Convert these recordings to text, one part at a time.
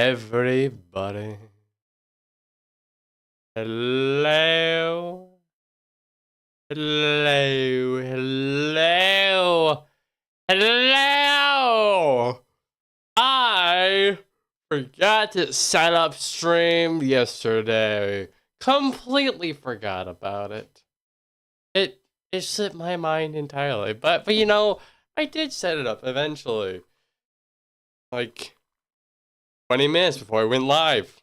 everybody. Hello. Hello. Hello. Hello. I forgot to set up stream yesterday. Completely forgot about it. It slipped my mind entirely. But you know, I did set it up eventually. Like 20 minutes before I went live.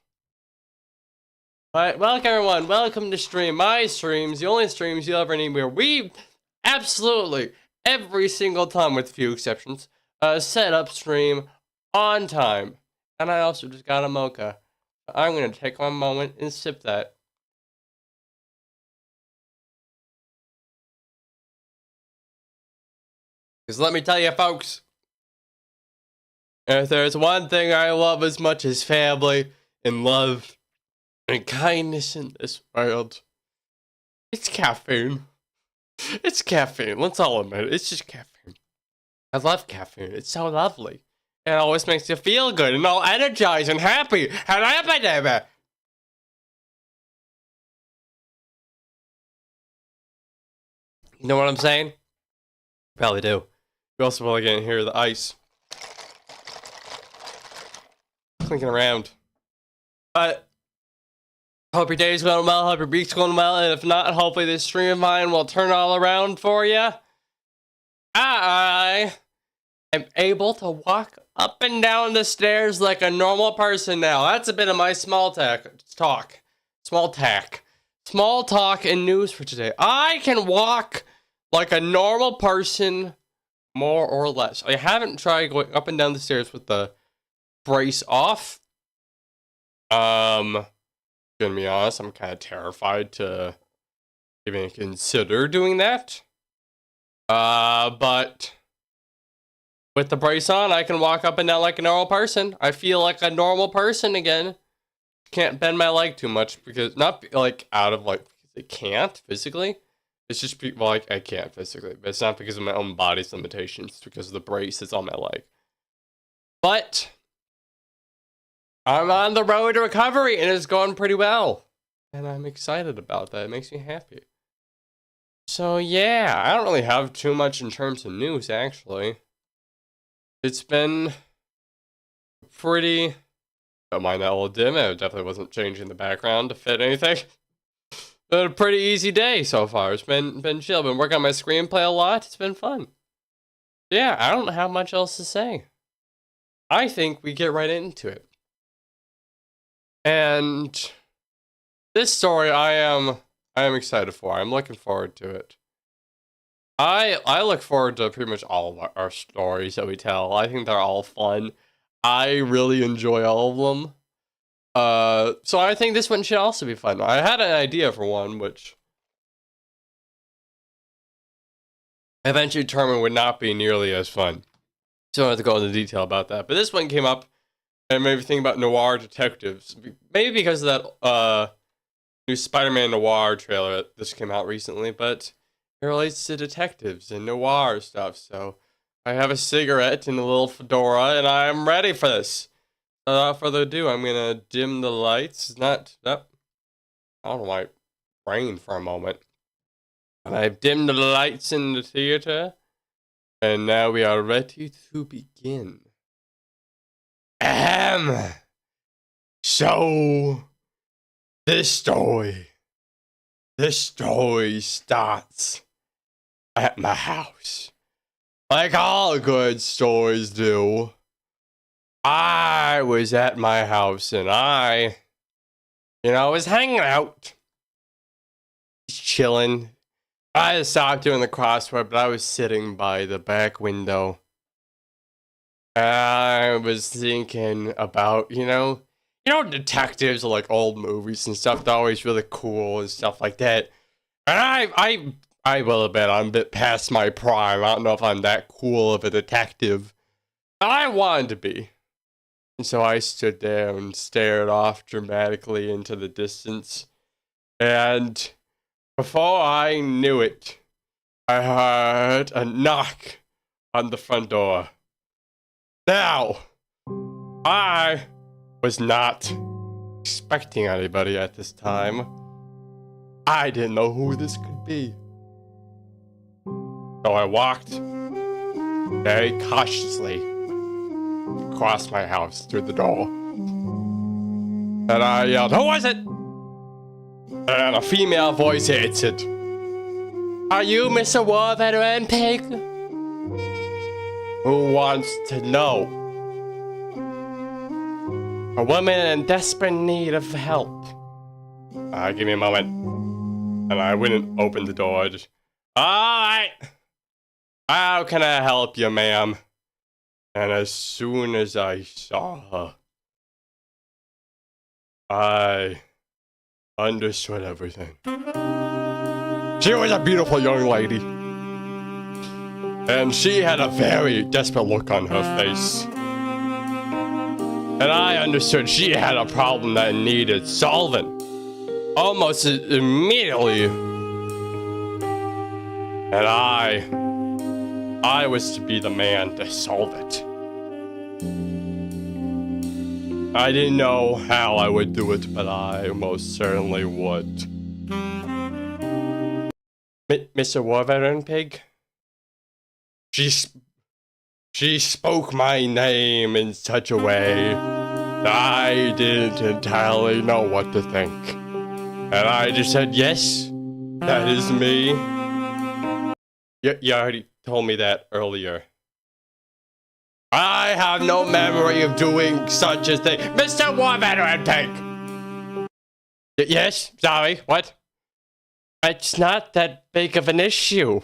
But welcome everyone, welcome to stream. My streams, the only streams you'll ever need where we absolutely, every single time with a few exceptions, set up stream on time. And I also just got a mocha. I'm going to take one moment and sip that. Because let me tell you folks, if there's one thing I love as much as family and love and kindness in this world, it's caffeine. It's caffeine. Let's all admit it. It's just caffeine. I love caffeine. It's so lovely. It always makes you feel good and all energized and happy. You know what I'm saying? Probably do. You also probably can't hear the ice clinking around. But hope your day's going well, hope your week's going well, and if not, hopefully this stream of mine will turn all around for you. I am able to walk up and down the stairs like a normal person now. That's a bit of my small talk and news for today. I can walk like a normal person, more or less. I haven't tried going up and down the stairs with the brace off. Gonna be honest, I'm kind of terrified to even consider doing that. But with the brace on, I can walk up and down like a normal person. I feel like a normal person again. Can't bend my leg too much because not like out of like it can't physically. It's just like I can't physically, but it's not because of my own body's limitations. It's because of the brace that's on my leg. But I'm on the road to recovery and it's going pretty well. And I'm excited about that. It makes me happy. So yeah, I don't really have too much in terms of news actually. It's been pretty, don't mind that little dim, it definitely wasn't changing the background to fit anything. Been a pretty easy day so far. It's been chill. Been working on my screenplay a lot. It's been fun. Yeah, I don't have much else to say. I think we get right into it. And this story I am excited for. I'm looking forward to it. I look forward to pretty much all of our stories that we tell. I think they're all fun. I really enjoy all of them. So I think this one should also be fun. I had an idea for one, which eventually determined would not be nearly as fun. So I don't have to go into detail about that. But this one came up and made me think about noir detectives. Maybe because of that new Spider-Man noir trailer that this came out recently, but it relates to detectives and noir stuff. So I have a cigarette and a little fedora, and I'm ready for this. Without further ado, I'm gonna dim the lights. I don't know why it rained for a moment. And I've dimmed the lights in the theater, and now we are ready to begin. So this story starts at my house, like all good stories do. I was at my house and I was hanging out, just chilling. I had stopped doing the crossword, but I was sitting by the back window. I was thinking about, detectives are like old movies and stuff. They're always really cool and stuff like that. And I will admit I'm a bit past my prime. I don't know if I'm that cool of a detective. I wanted to be. And so I stood there and stared off dramatically into the distance. And before I knew it, I heard a knock on the front door. Now, I was not expecting anybody at this time. I didn't know who this could be. So I walked very cautiously across my house through the door. And I yelled, "Who was it?" And a female voice answered, "Are you Mr. War Veteran Pig? Who wants to know? A woman in desperate need of help." Give me a moment. And I went and opened the door. Just, "Alright. How can I help you, ma'am?" And as soon as I saw her, I understood everything. She was a beautiful young lady. And she had a very desperate look on her face. And I understood she had a problem that needed solving. Almost immediately. And I was to be the man to solve it. I didn't know how I would do it, but I most certainly would. Mr. War Veteran Pig? She spoke my name in such a way that I didn't entirely know what to think. And I just said, "Yes, that is me." You already told me that earlier. I have no memory of doing such a thing. Mr. War Veteran Pig! Yes? Sorry, what? It's not that big of an issue.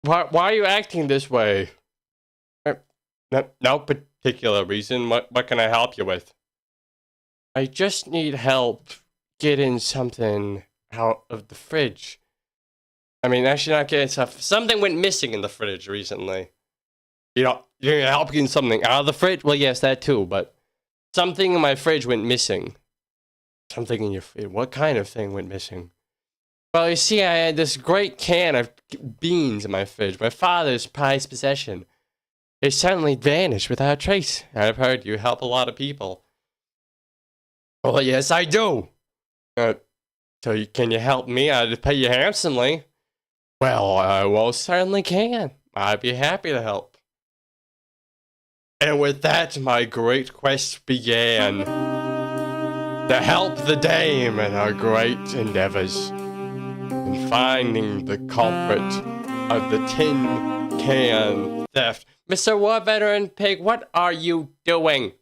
Why are you acting this way? No particular reason. What can I help you with? I just need help getting something out of the fridge. I mean, actually not getting stuff. Something went missing in the fridge recently. You know, you're gonna help getting something out of the fridge? Well, yes, that too, but something in my fridge went missing. Something in your fridge? What kind of thing went missing? Well, you see, I had this great can of beans in my fridge, my father's prized possession. It suddenly vanished without a trace. I've heard you help a lot of people. Well, yes, I do. Can you help me? I'd pay you handsomely. Well, I most certainly can. I'd be happy to help. And with that, my great quest began. To help the dame in her great endeavors. In finding the culprit of the tin can theft. Mr. War Veteran Pig, what are you doing?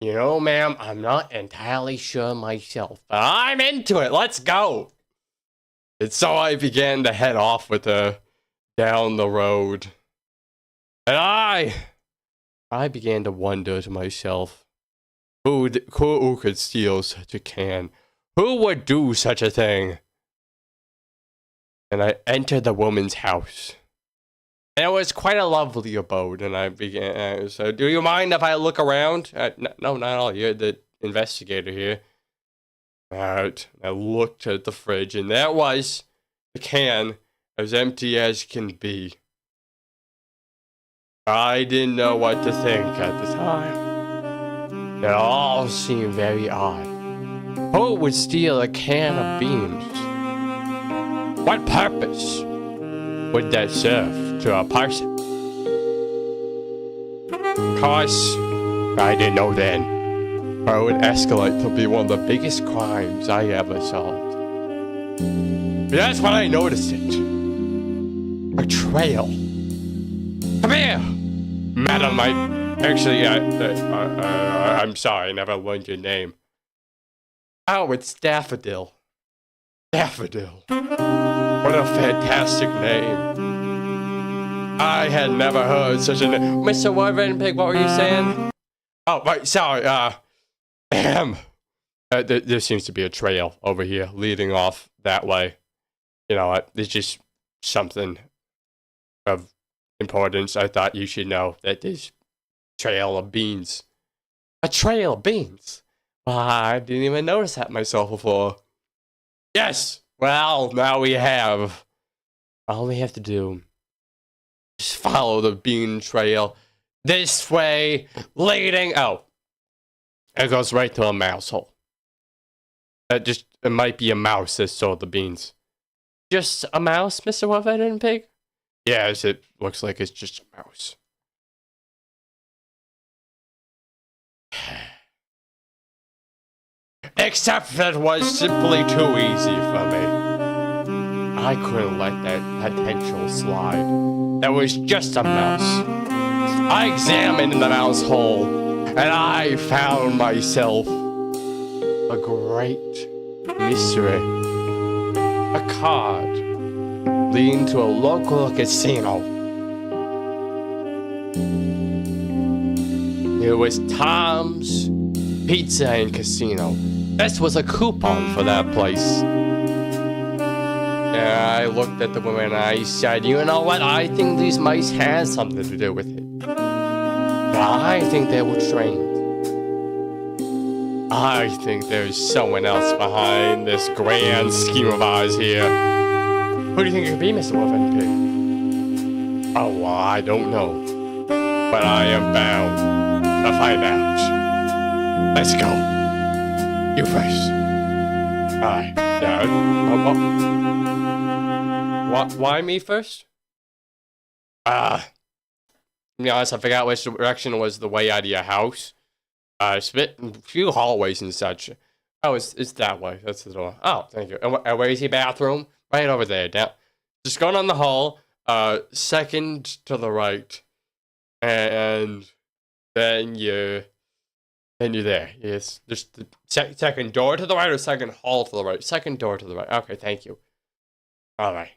You know, ma'am, I'm not entirely sure myself, but I'm into it. Let's go. And so I began to head off with her down the road. And I began to wonder to myself, who could steal such a can? Who would do such a thing? And I entered the woman's house. And it was quite a lovely abode, and I began, so do you mind if I look around? No, not at all, you're the investigator here. Alright, I looked at the fridge, and there was the can, as empty as can be. I didn't know what to think at the time. It all seemed very odd. Who would steal a can of beans? What purpose would that serve to a person? Of course, I didn't know then, or it would escalate to be one of the biggest crimes I ever solved. But that's when I noticed it. A trail. Come here! Madam, I'm sorry, I never learned your name. Oh, it's Daffodil. Daffodil. What a fantastic name. I had never heard such a name. Mr. War Veteran Pig, what were you saying? Oh, right, sorry, there seems to be a trail over here leading off that way. You know what, there's just something of importance. I thought you should know that there's a trail of beans. A trail of beans? Well, I didn't even notice that myself before. Yes! Well, now we have. All we have to do is follow the bean trail This way, leading. Oh, it goes right to a mouse hole. It might be a mouse that stole the beans. Just a mouse, Mr. Wolf-Headed Pig? Yes, it looks like it's just a mouse. Except that was simply too easy for me. I couldn't let that potential slide. That was just a mouse. I examined the mouse hole, and I found myself a great mystery. A card leading to a local casino. It was Tom's Pizza and Casino. This was a coupon for that place. And I looked at the woman and I said, you know what? I think these mice had something to do with it. But I think they were trained. I think there's someone else behind this grand scheme of ours here. Who do you think it could be, Mr. Wolf-Headed Pig? Oh, well, I don't know. But I am bound to find out. Let's go. You first. Alright. Why me first? To be honest, I forgot which direction was the way out of your house. It's a few hallways and such. Oh, it's that way. That's the door. Oh, thank you. And where's your bathroom? Right over there. Down. Just going on the hall. Second to the right. And then you're there. Yes. Just the second door to the right or second hall to the right? Second door to the right. Okay, thank you. Alright.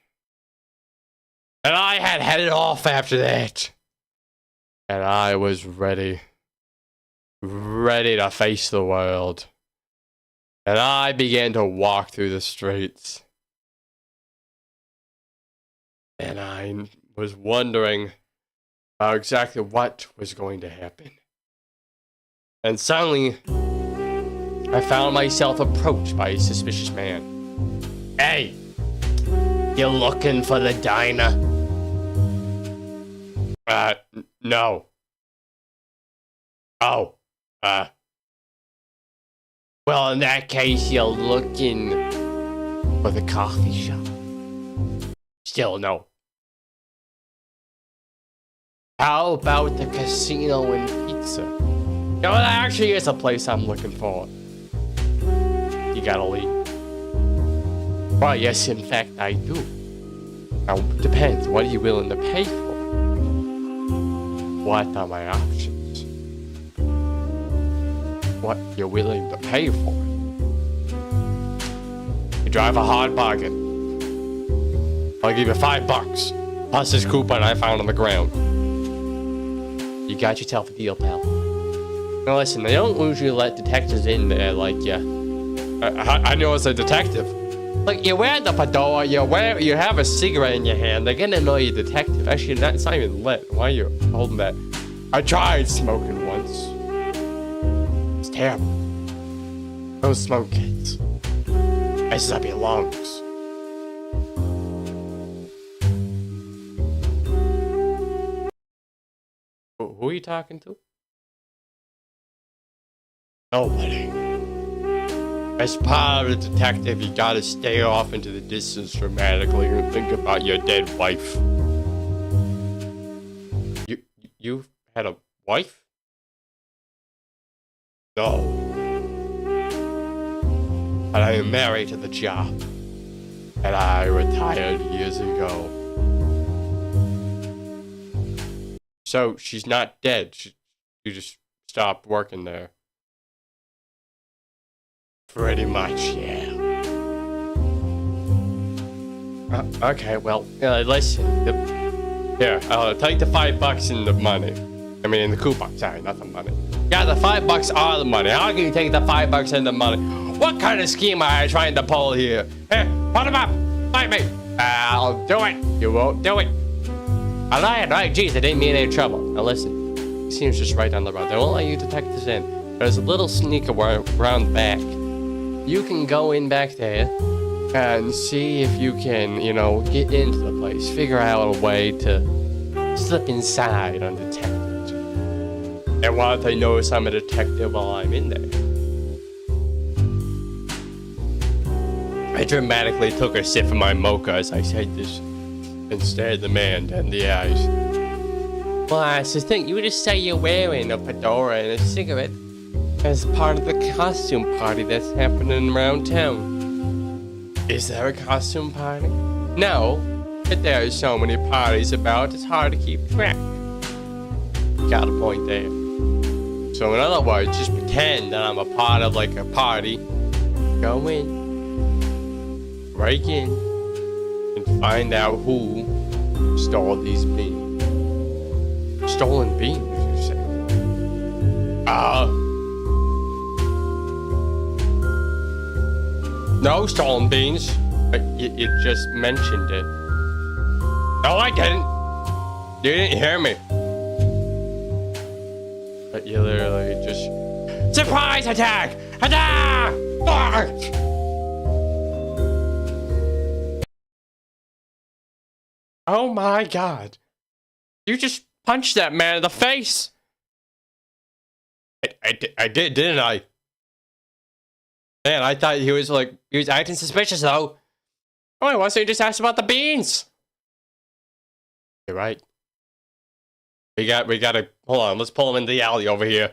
And I had headed off after that. And I was ready to face the world. And I began to walk through the streets. And I was wondering about exactly what was going to happen. And suddenly, I found myself approached by a suspicious man. Hey! You looking for the diner? No. Oh. Well, in that case, you're looking for the coffee shop. Still no. How about the casino and pizza? No, that actually is a place I'm looking for. You gotta leave. Well, yes, in fact, I do. Now, depends. What are you willing to pay for? What are my options? What you're willing to pay for? You drive a hard bargain. I'll give you $5. Plus this coupon I found on the ground. You got yourself a deal, pal. Now listen, they don't usually let detectives in there like ya. I know it's a detective. Like, you wear the fedora, you have a cigarette in your hand, they're gonna know you're a detective. Actually, it's not even lit. Why are you holding that? I tried smoking once. It's terrible. Don't smoke, kids. Messes up your lungs. Who are you talking to? Nobody. As part of the detective, you gotta stay off into the distance dramatically and think about your dead wife. You had a wife? No. But I am married to the job. And I retired years ago. So she's not dead. You just stopped working there. Pretty much, yeah. Okay, well, listen. Here, I'll take the $5 in the money. I mean, in the coupon. Sorry, not the money. Yeah, the $5 are the money. How can you take the $5 and the money? What kind of scheme are you trying to pull here? Here, put him up. Fight me. I'll do it. You won't do it. I lied. Geez, I didn't mean any trouble. Now listen, it seems just right down the road. They won't let you detectives in. There's a little sneak around back. You can go in back there and see if you can, get into the place. Figure out a way to slip inside undetected. And what if they notice I'm a detective while I'm in there? I dramatically took a sip of my mocha as I said this, and stared the man dead in the eyes. Well, I just think you just say you're wearing a fedora and a cigarette as part of the costume party that's happening around town. Is there a costume party? No, but there are so many parties about, it's hard to keep track. Got a point there. So in other words, just pretend that I'm a part of like a party. Go in, break in, and find out who stole these beans. Stolen beans, you say? No stolen beans. But you just mentioned it. No, I didn't. You didn't hear me. But you literally just... Surprise attack! Attack! Oh my god. You just punched that man in the face. I did, didn't I? Man, I thought he was acting suspicious though. Oh, why don't you just ask about the beans? You're right. We gotta, hold on, let's pull him into the alley over here.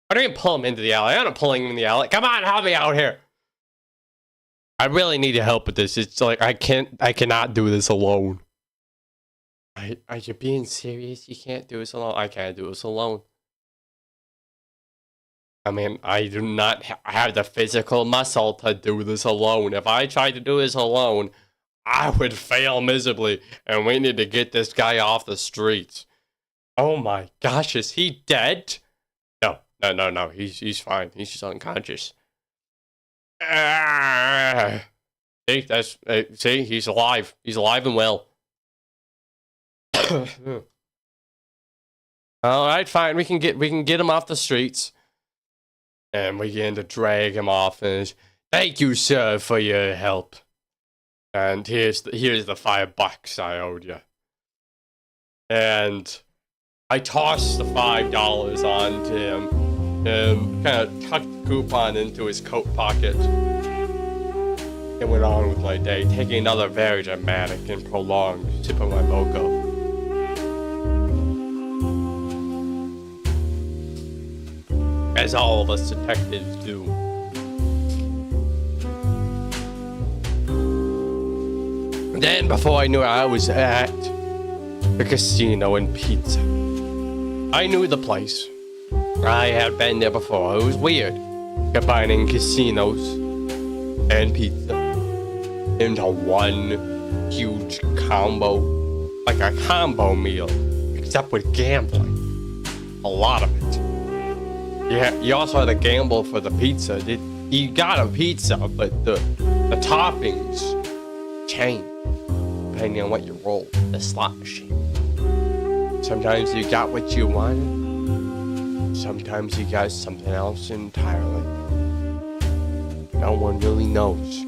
I don't even pull him into the alley. I'm not pulling him in the alley. Come on, help me out here. I really need your help with this. It's like, I cannot do this alone. Are you being serious? You can't do this alone? I can't do this alone. I mean, I do not have the physical muscle to do this alone. If I tried to do this alone, I would fail miserably. And we need to get this guy off the streets. Oh my gosh, is he dead? No. He's fine. He's just unconscious. See, he's alive. He's alive and well. All right, fine. We can get him off the streets. And we begin to drag him off and thank you, sir, for your help. And here's the $5 I owed you. And I tossed the $5 onto him and kind of tucked the coupon into his coat pocket. And went on with my day, taking another very dramatic and prolonged sip of my mocha. As all of us detectives do. Then, before I knew it, I was at the casino and pizza. I knew the place. I had been there before. It was weird, combining casinos and pizza into one huge combo. Like a combo meal, except with gambling. A lot of it. Yeah, you also had to gamble for the pizza. You got a pizza, but the toppings change depending on what you roll. The slot machine. Sometimes you got what you wanted. Sometimes you got something else entirely. No one really knows.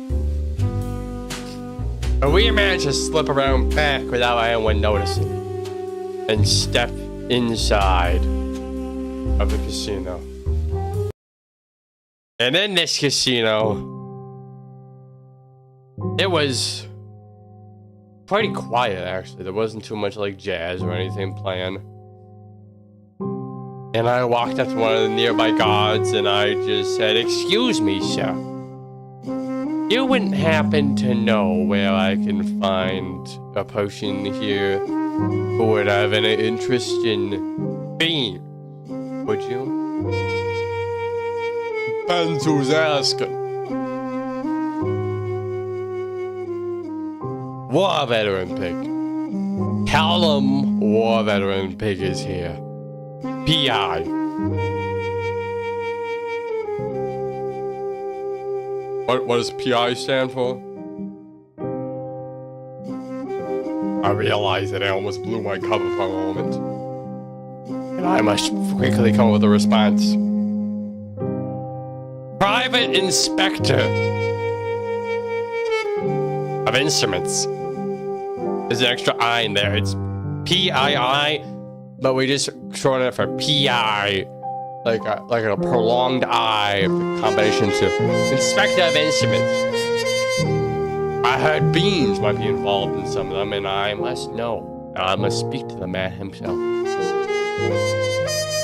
But we managed to slip around back without anyone noticing and step inside of the casino. And in this casino, it was pretty quiet, actually. There wasn't too much like jazz or anything playing. And I walked up to one of the nearby guards and I just said, "Excuse me, sir. You wouldn't happen to know where I can find a person here who would have any interest in beans, would you?" Depends who's asking. War Veteran Pig. Tell them War Veteran Pig is here. P.I. What does P.I. stand for? I realized that I almost blew my cover for a moment. And I must quickly come up with a response. Private Inspector of Instruments. There's an extra I in there. It's P-I-I, but we just shorten it for PI, like a prolonged I, the combination to Inspector of Instruments. I heard beans might be involved in some of them, and I must know. I must speak to the man himself.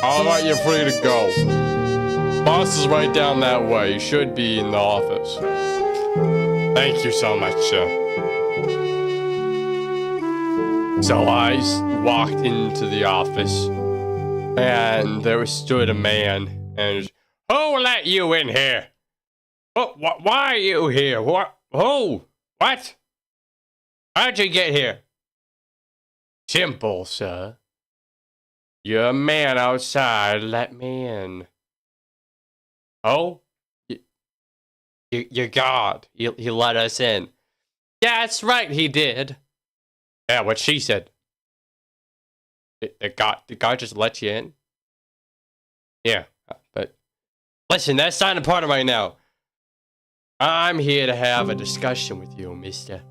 All right, you're free to go. Boss is right down that way. You should be in the office. Thank you so much, sir. So I walked into the office, and there stood a man, and who let you in here? Why are you here? What? Who? What? How'd you get here? Simple, sir. You're a man outside. Let me in. Oh? You're God. He let us in. Yeah, that's right, he did. Yeah, what she said. Did God just let you in? Yeah, but listen, that's not important right now. I'm here to have a discussion with you, mister.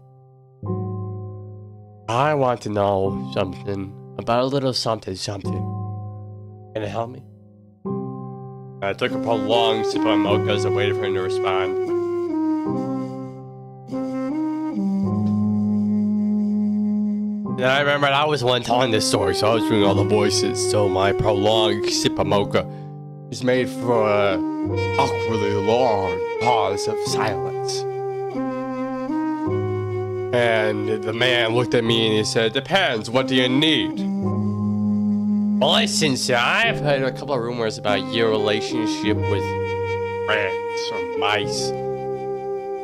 I want to know something about a little something. Can you help me? I took a prolonged sip of my mocha as I waited for him to respond. And I remembered I was the one telling this story, so I was doing all the voices. So my prolonged sip of mocha is made for an awkwardly long pause of silence. And the man looked at me and he said, "Depends, what do you need?" Well, listen, sir, I've heard a couple of rumors about your relationship with rats or mice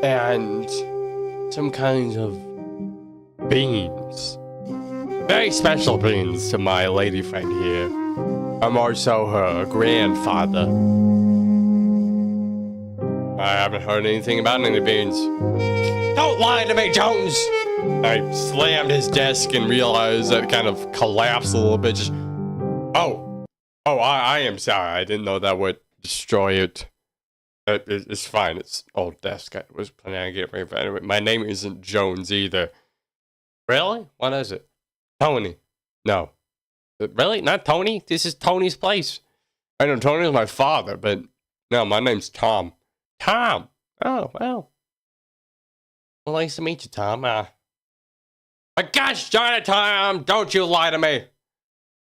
and some kinds of beans. Very special beans to my lady friend here. I'm also her grandfather. I haven't heard anything about any beans. Don't lie to me, Jones! I slammed his desk and realized that it kind of collapsed a little bit. Just, I am sorry. I didn't know that would destroy it. It's fine. It's old desk. I was planning on getting rid of it. Anyway, my name isn't Jones either. Really? What is it? Tony. No. Really? Not Tony? This is Tony's place. I know Tony is my father, but no, my name's Tom. Tom! Oh, well. Well, nice to meet you, Tom. My gosh darn it, Tom! Don't you lie to me!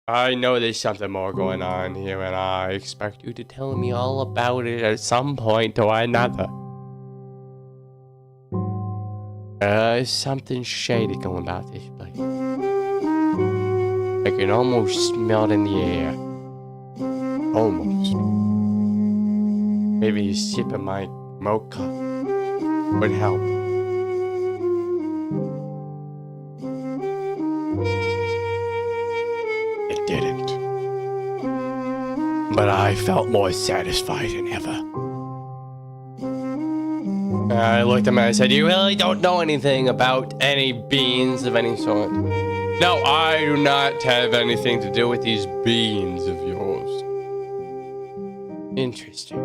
I know there's something more going on here, and I expect you to tell me all about it at some point or another. There's something shady going about this place. I can almost smell it in the air. Almost. Maybe a sip of my mocha would help. It didn't. But I felt more satisfied than ever. I looked at him and I said, "You really don't know anything about any beans of any sort?" "No, I do not have anything to do with these beans of yours." Interesting.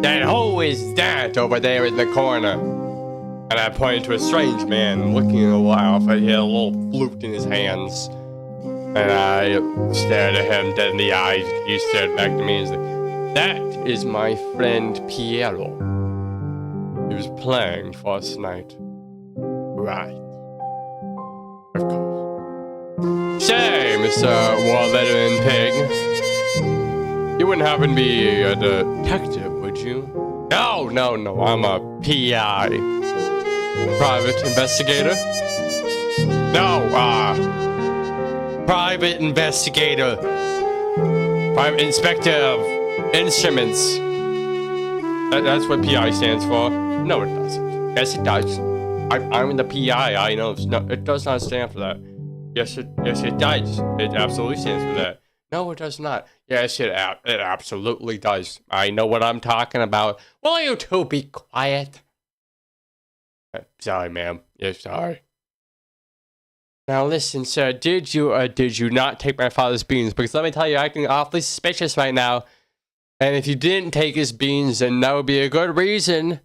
"Then who is that over there in the corner?" And I pointed to a strange man looking a while, but he had a little flute in his hands. And I stared at him dead in the eyes. He stared back to me and said, "That is my friend Piero. He was playing for us tonight." "Right. Of course. Say, Mr. War Veteran Pig, you wouldn't happen to be a detective, would you?" No, I'm a PI. Private investigator? No, private investigator. Private inspector of instruments. That's what PI stands for. No, it doesn't. Yes, it does. I'm the PI. I know. It does not stand for that. Yes, it does. It absolutely stands for that. No, it does not. Yes, it absolutely does. I know what I'm talking about. Will you two be quiet? Sorry, ma'am. Yes, sorry. Now listen, sir. Did you or did you not take my father's beans? Because let me tell you, you're acting awfully suspicious right now. And if you didn't take his beans, then that would be a good reason.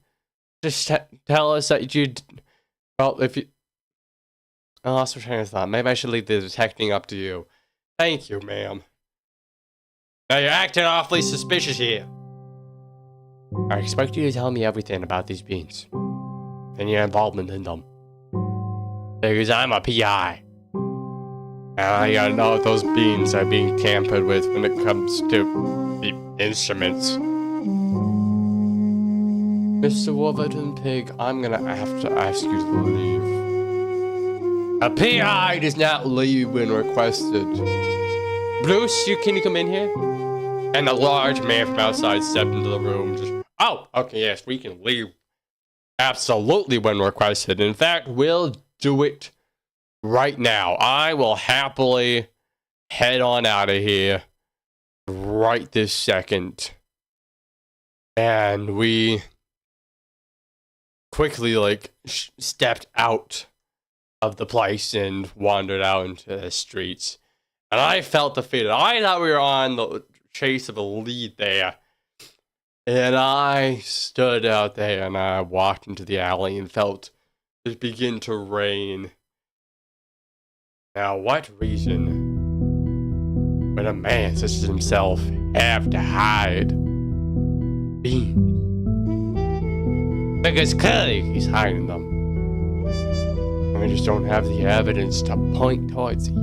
Just tell us that you. Well, if you. I lost my train of thought. Maybe I should leave the detecting up to you. Thank you, ma'am. Now you're acting awfully suspicious here. I expect you to tell me everything about these beans. And your involvement in them. Because I'm a PI. And I gotta know if those beans are being tampered with when it comes to the instruments. Mr. Wolverton Pig, I'm gonna have to ask you to leave. A PI does not leave when requested. Bruce, can you come in here? And a large man from outside stepped into the room. Just, oh, okay, yes, we can leave. Absolutely when requested. In fact, we'll do it right now. I will happily head on out of here right this second. And we quickly, stepped out of the place and wandered out into the streets. And I felt defeated. I thought we were on the chase of a lead there. And I stood out there and I walked into the alley and felt it begin to rain. Now, what reason would a man such as himself have to hide beans? Because clearly he's hiding them. I just don't have the evidence to point towards it.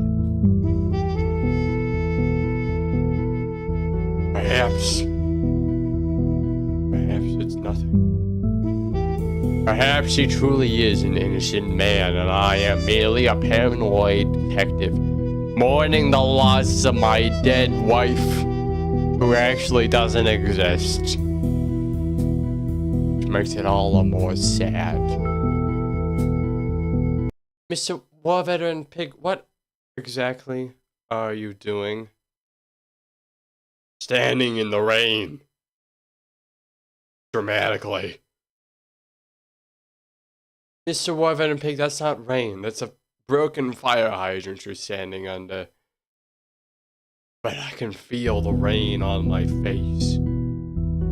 Perhaps it's nothing. Perhaps he truly is an innocent man, and I am merely a paranoid detective mourning the loss of my dead wife, who actually doesn't exist. Which makes it all the more sad. Mr. War Veteran Pig, what exactly are you doing? Standing in the rain. Dramatically. Mr. War Veteran Pig, that's not rain. That's a broken fire hydrant you're standing under. But I can feel the rain on my face.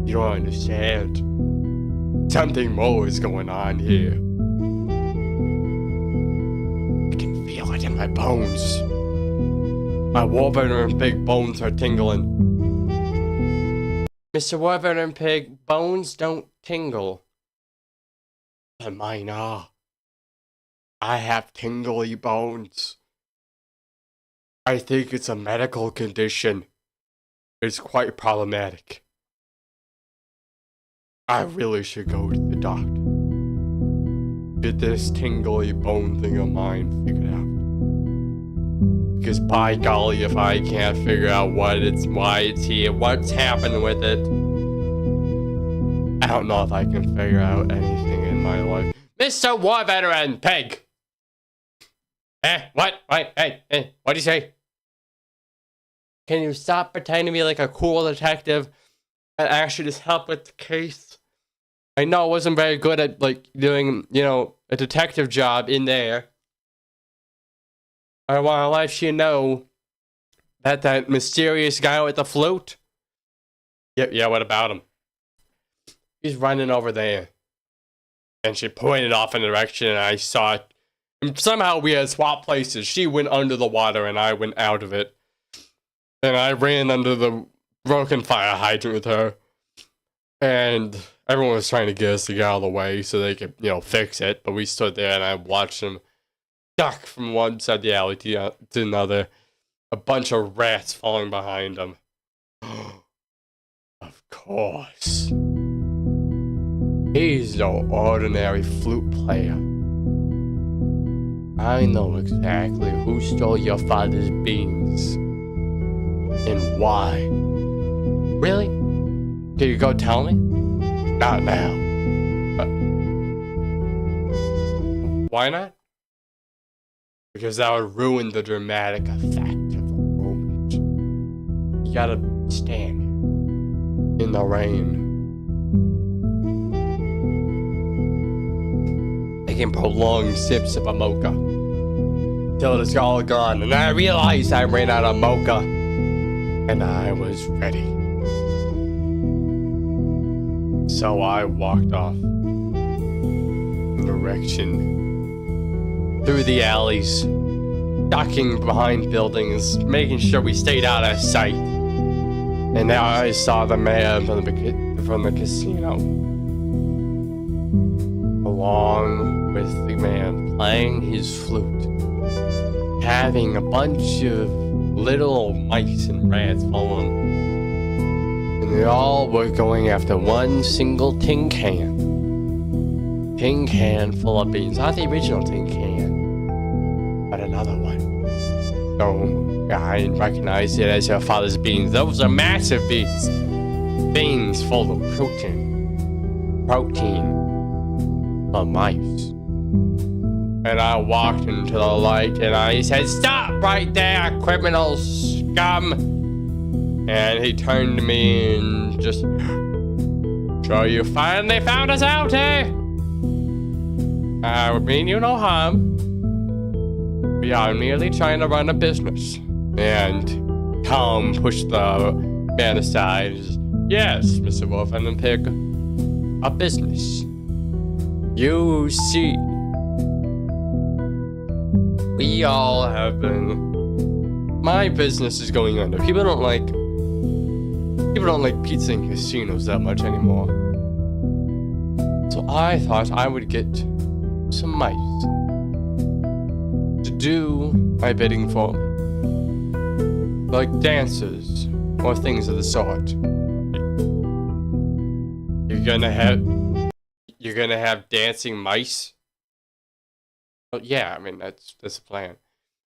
You don't understand. Something more is going on here. I can feel it in my bones. My War Veteran Pig bones are tingling. Mr. War Veteran Pig, bones don't tingle. But mine are. I have tingly bones. I think it's a medical condition. It's quite problematic. I really should go to the doctor. Get this tingly bone thing of mine figured out. Because by golly, if I can't figure out why it's here, what's happened with it, I don't know if I can figure out anything in my life. Mr. War Veteran Pig! What? Hey, what'd you say? Can you stop pretending to be like a cool detective and actually just help with the case? I know I wasn't very good at, doing, a detective job in there. I want to let you know that mysterious guy with the flute. Yeah, what about him? He's running over there. And she pointed off in the direction and I saw it. And somehow we had swapped places. She went under the water and I went out of it. And I ran under the broken fire hydrant with her. And everyone was trying to get us to get out of the way so they could, fix it. But we stood there and I watched them duck from one side of the alley to another. A bunch of rats falling behind them. Of course. He's no ordinary flute player. I know exactly who stole your father's beans. And why. Really? Can you go tell me? Not now. Why not? Because that would ruin the dramatic effect of the moment. You gotta stand in the rain. Taking prolonged sips of a mocha. Till it's all gone. And I realized I ran out of mocha. And I was ready. So I walked off in the direction through the alleys, ducking behind buildings, making sure we stayed out of sight. And now I saw the man from the casino, along with the man playing his flute, having a bunch of little mice and rats follow him. And they all were going after one single tin can. Tin can full of beans. Not the original tin can, but another one. So I recognized it as your father's beans. Those are massive beans. Beans full of protein. Protein for mice. And I walked into the light and I said, "Stop right there, criminal scum!" And he turned to me and just, "So you finally found us out, eh? I would mean you no harm. We are merely trying to run a business." And Tom pushed the man aside and just, "Yes, Mr. Wolf and Pig, a business. You see, we all have been. My business is going under. People don't like pizza and casinos that much anymore. So I thought I would get some mice to do my bidding for me, like dancers or things of the sort. You're gonna have dancing mice." Well, yeah, I mean that's the plan.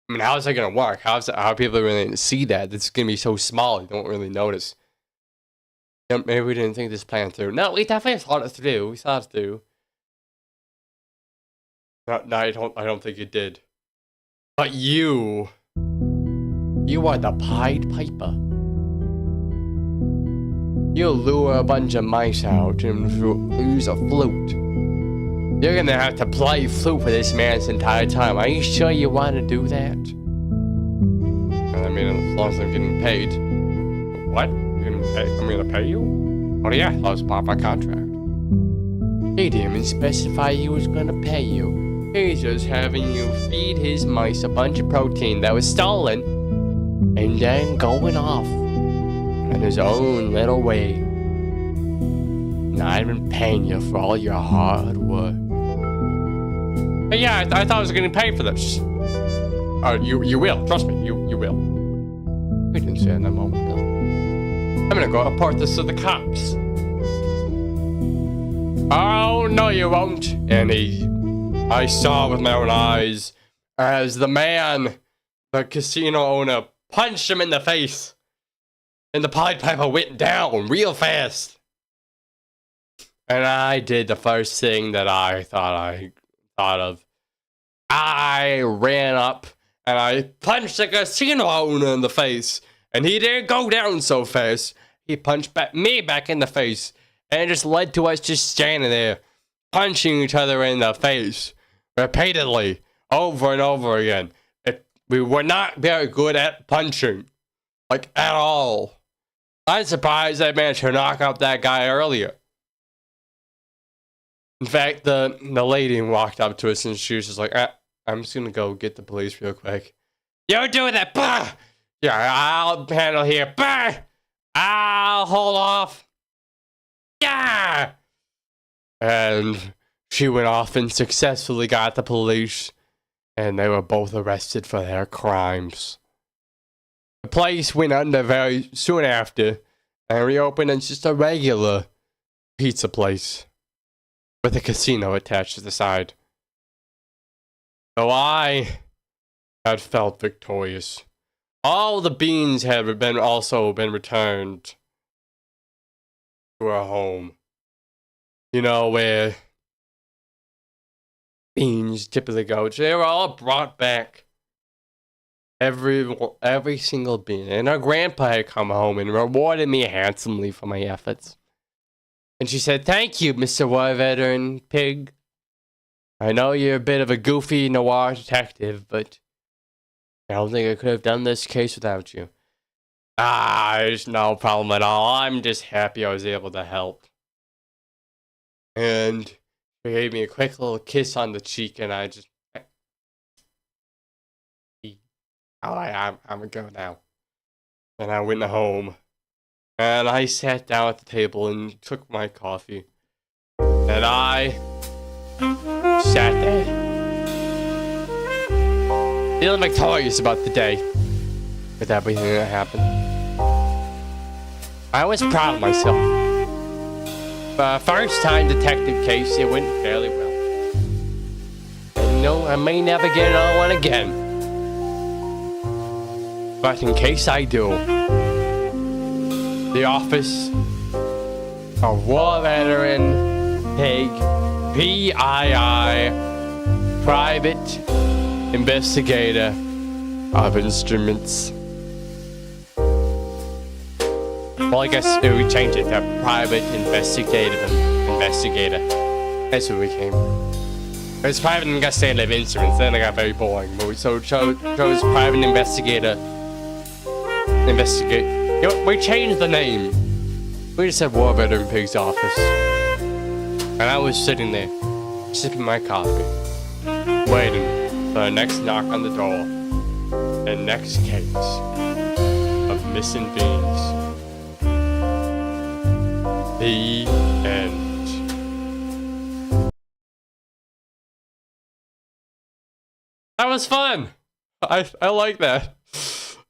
I mean, how is that gonna work? How are people really gonna see that? It's gonna be so small you don't really notice. Yeah, maybe we didn't think this plan through. No, we definitely thought it through. We thought it through. No, I don't think it did. But you are the Pied Piper. You lure a bunch of mice out and use a flute. You're gonna have to play flute for this man's entire time. Are you sure you want to do that? I mean, as long as I'm getting paid. What? I'm gonna pay you? Oh yeah, that was part of our contract. He didn't even specify he was gonna pay you. He's just having you feed his mice a bunch of protein that was stolen, and then going off in his own little way. Not even paying you for all your hard work. But yeah, I thought I was gonna pay for this. You will, trust me, you will. We didn't say that a moment ago. I'm gonna go report this to the cops. Oh, no you won't. And I saw with my own eyes as the casino owner, punched him in the face. And the Pied Piper went down real fast. And I did the first thing that I thought of. I ran up and I punched the casino owner in the face. And he didn't go down so fast. He punched me back in the face. And it just led to us just standing there, punching each other in the face repeatedly, over and over again. We were not very good at punching, like at all. I'm surprised I managed to knock out that guy earlier. In fact, the lady walked up to us and she was just like, "I'm just gonna go get the police real quick." "You're doing that, bah! Yeah, I'll handle here, bah! I'll hold off. Yeah!" And she went off and successfully got the police, and they were both arrested for their crimes. The place went under very soon after and reopened as just a regular pizza place with a casino attached to the side. So I had felt victorious. All the beans had also been returned to our home. You know, where beans typically go. They were all brought back. Every single bean. And our grandpa had come home and rewarded me handsomely for my efforts. And she said, "Thank you, Mr. War Veteran Pig. I know you're a bit of a goofy noir detective, but I don't think I could have done this case without you." There's no problem at all. I'm just happy I was able to help. And she gave me a quick little kiss on the cheek, and I just Alright, I'm gonna go now. And I went home. And I sat down at the table and took my coffee. And I sat there, feeling victorious about the day with everything that happened. I was proud of myself. First time detective case, it went fairly well. And no, I may never get another one again. But in case I do, the office of War Veteran Pig PII Private Investigator of Instruments. Well, I guess we changed it to Private Investigator. That's what we came. It's Private Investigator of Instruments. Then it got very boring. But we chose Private Investigator. Investigate. You know, we changed the name. We just said War Veteran Pig's office. And I was sitting there, sipping my coffee, waiting for the next knock on the door. And next case of missing beans. The end. That was fun. I like that.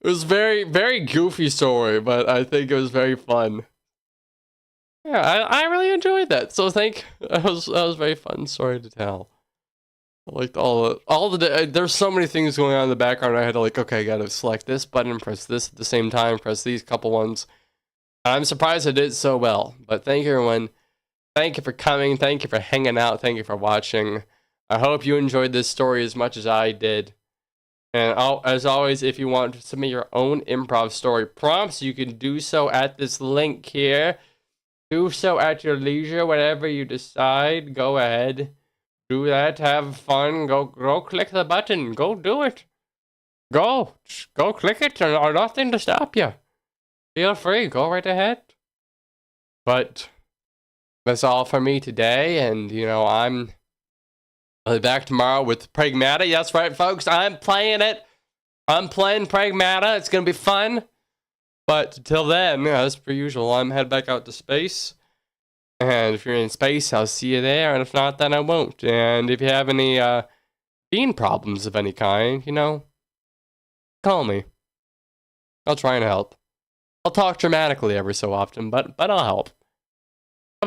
It was very goofy story, but I think it was very fun. Yeah, I really enjoyed that. So that was very fun story to tell. I liked all the there's so many things going on in the background. I had to okay, I gotta select this button, press this at the same time, press these couple ones. I'm surprised I did so well. But thank you, everyone. Thank you for coming. Thank you for hanging out. Thank you for watching. I hope you enjoyed this story as much as I did. And as always, if you want to submit your own improv story prompts, you can do so at this link here. Do so at your leisure, whatever you decide. Go ahead. Do that. Have fun. Go click the button. Go do it. Go click it. Or nothing to stop you. Feel free. Go right ahead. But that's all for me today. And, I'll be back tomorrow with Pragmata. That's right, folks. I'm playing it. I'm playing Pragmata. It's going to be fun. But until then, as per usual, I'm head back out to space. And if you're in space, I'll see you there. And if not, then I won't. And if you have any bean problems of any kind, call me. I'll try and help. I'll talk dramatically every so often, but I'll help.